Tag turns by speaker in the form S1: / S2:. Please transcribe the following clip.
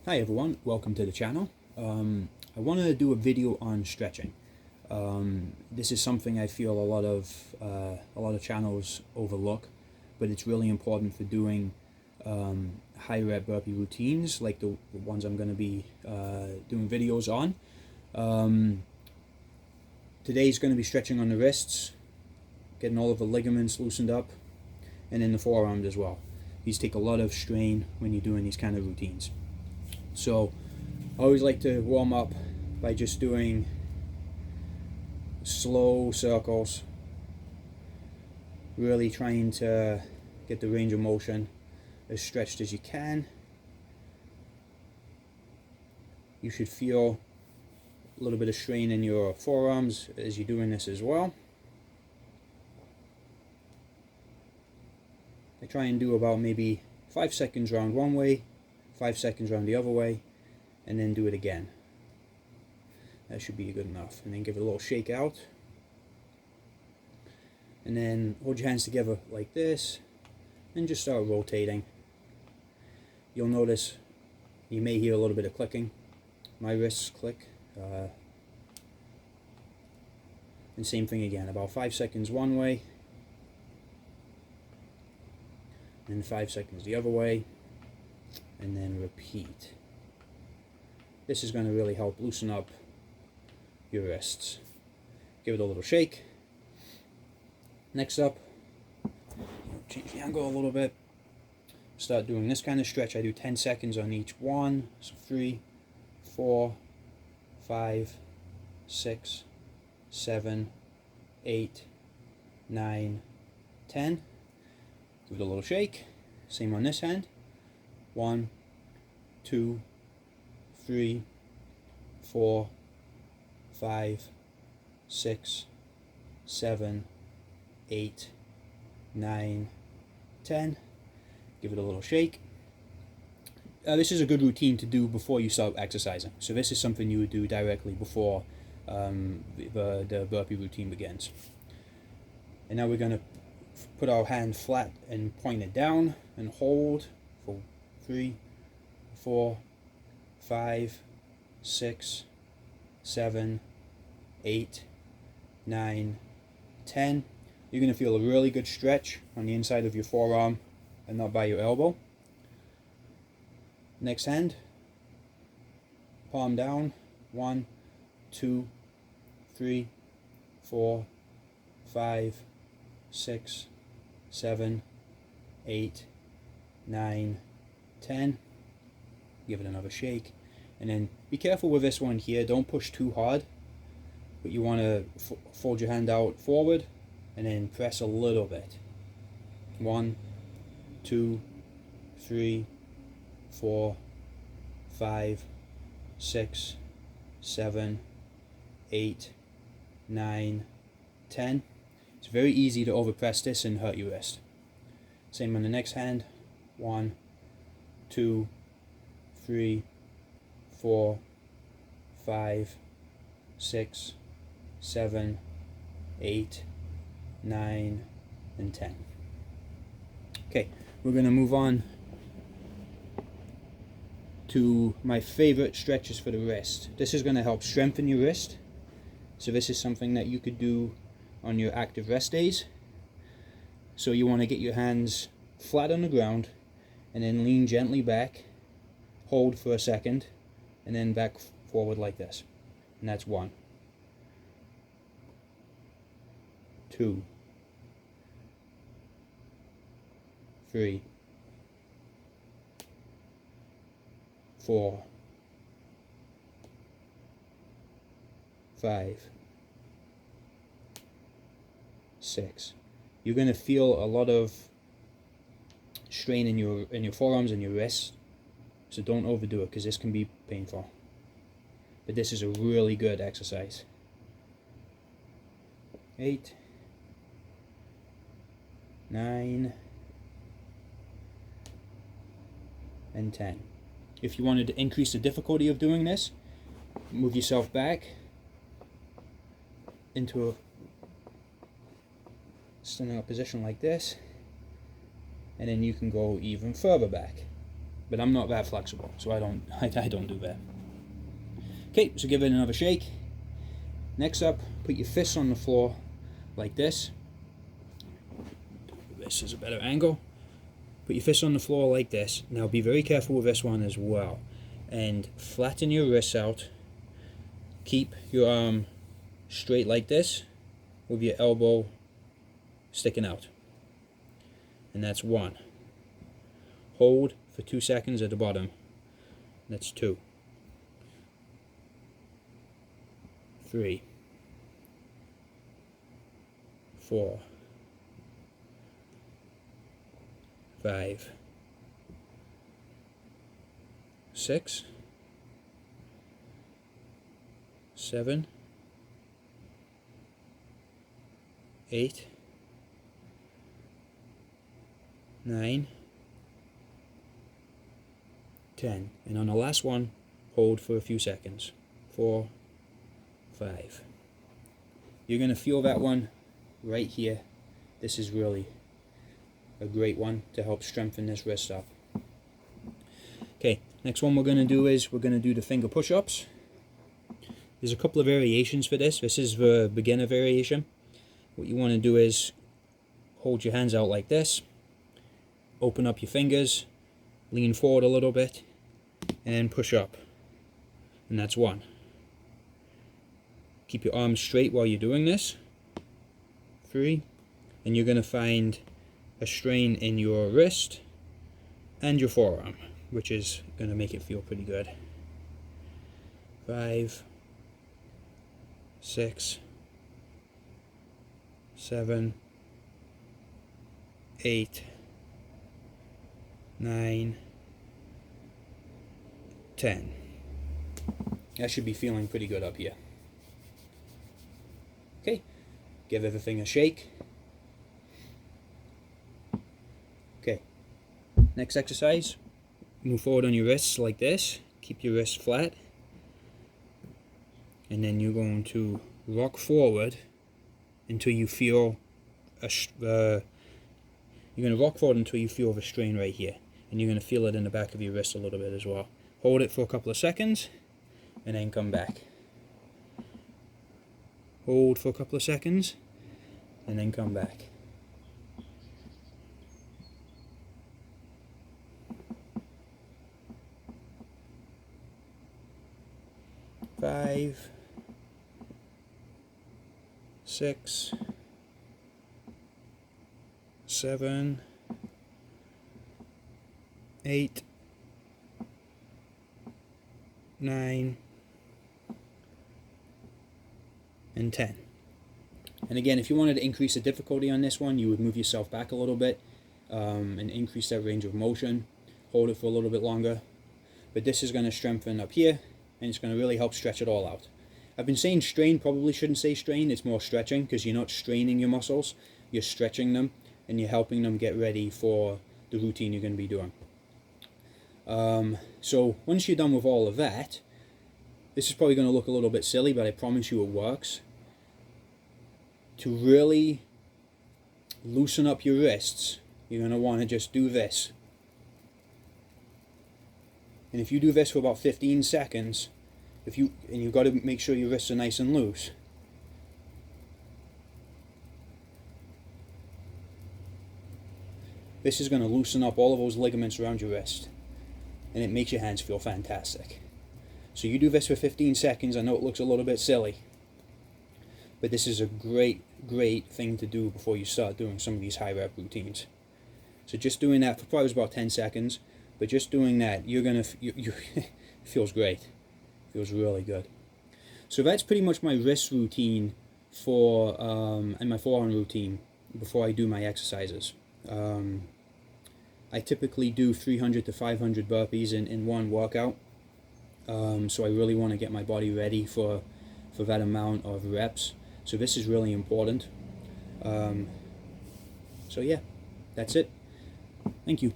S1: Hi everyone, welcome to the channel. I want to do a video on stretching. This is something I feel a lot of channels overlook, but it's really important for doing high rep burpee routines like the ones I'm going to be doing videos on. Today's going to be stretching on the wrists, getting all of the ligaments loosened up, and in the forearms as well. These take a lot of strain when you're doing these kind of routines. So I always like to warm up by just doing slow circles, really trying to get the range of motion as stretched as you can. You should feel a little bit of strain in your forearms as you're doing this as well. I try and do about maybe 5 seconds round one way, 5 seconds round the other way, and then do it again. That should be good enough. And then give it a little shake out. And then hold your hands together like this and just start rotating. You'll notice you may hear a little bit of clicking. My wrists click. And same thing again, about 5 seconds one way and 5 seconds the other way, and then repeat. This is going to really help loosen up your wrists. Give it a little shake. Next up, change the angle a little bit. Start doing this kind of stretch. I do 10 seconds on each one. So 3, 4, 5, 6, 7, 8, 9, 10. Give it a little shake. Same on this hand. 1, 2, 3, 4, 5, 6, 7, 8, 9, 10. Give it a little shake. This is a good routine to do before you start exercising. So this is something you would do directly before the burpee routine begins. And now we're going to put our hand flat and point it down and hold for 3, 4, 5, 6, 7, 8, 9, 10. You're going to feel a really good stretch on the inside of your forearm and not by your elbow. Next hand, palm down. 1, 2, 3, 4, 5, 6, 7, 8, 9, 10. Give it another shake. And then be careful with this one here. Don't push too hard. But you want to fold your hand out forward and then press a little bit. 1, 2, 3, 4, 5, 6, 7, 8, 9, 10. It's very easy to overpress this and hurt your wrist. Same on the next hand. 1, 2, 3, 4, 5, 6, 7, 8, 9, and 10. Okay, we're going to move on to my favorite stretches for the wrist. This is going to help strengthen your wrist. So this is something that you could do on your active rest days. So you want to get your hands flat on the ground and then lean gently back, hold for a second, and then back forward like this. And that's 1, 2, 3, 4, 5, 6. You're going to feel a lot of strain in your forearms and your wrists, so don't overdo it because this can be painful. But this is a really good exercise. 8, 9, and 10. If you wanted to increase the difficulty of doing this, move yourself back into a standing up position like this, and then you can go even further back. but I'm not that flexible, so I don't do that. Okay, so give it another shake. Next up, put your fists on the floor like this. This is a better angle. Put your fists on the floor like this. Now be very careful with this one as well. And flatten your wrists out. Keep your arm straight like this with your elbow sticking out. And that's 1. Hold for 2 seconds at the bottom. That's 2. 3. 4. 5. 6. 7. 8. 9. 10. And on the last one, hold for a few seconds. 4. 5. You're going to feel that one right here. This is really a great one to help strengthen this wrist up. Okay, next one we're going to do is we're going to do the finger push-ups. There's a couple of variations for this. This is the beginner variation. What you want to do is hold your hands out like this, open up your fingers, lean forward a little bit, and push up. And that's 1. Keep your arms straight while you're doing this. 3. And you're going to find a strain in your wrist and your forearm, which is going to make it feel pretty good. 5. 6. 7. 8. 9. 10. I should be feeling pretty good up here. Okay, give everything a shake. Okay, next exercise, move forward on your wrists like this. Keep your wrists flat. And then you're going to rock forward until you feel you're going to rock forward until you feel the strain right here. And you're going to feel it in the back of your wrist a little bit as well. Hold it for a couple of seconds and then come back. Hold for a couple of seconds and then come back. Five, 6, 7, 8, 9, and 10. And again, if you wanted to increase the difficulty on this one, you would move yourself back a little bit and increase that range of motion. Hold it for a little bit longer. But this is going to strengthen up here, and it's going to really help stretch it all out. I've been saying strain, probably shouldn't say strain, it's more stretching, because you're not straining your muscles, you're stretching them, and you're helping them get ready for the routine you're going to be doing. So once you're done with all of that, this is probably going to look a little bit silly, but I promise you it works. To really loosen up your wrists, you're going to want to just do this. And if you do this for about 15 seconds, you've got to make sure your wrists are nice and loose. This is going to loosen up all of those ligaments around your wrist, and it makes your hands feel fantastic. So you do this for 15 seconds. I know it looks a little bit silly, but this is a great thing to do before you start doing some of these high rep routines. So just doing that for probably about 10 seconds, but just doing that, you're gonna it feels great. Feels really good. So that's pretty much my wrist routine for and my forearm routine before I do my exercises. I typically do 300 to 500 burpees in one workout. So I really want to get my body ready for that amount of reps. So this is really important. So yeah, that's it. Thank you.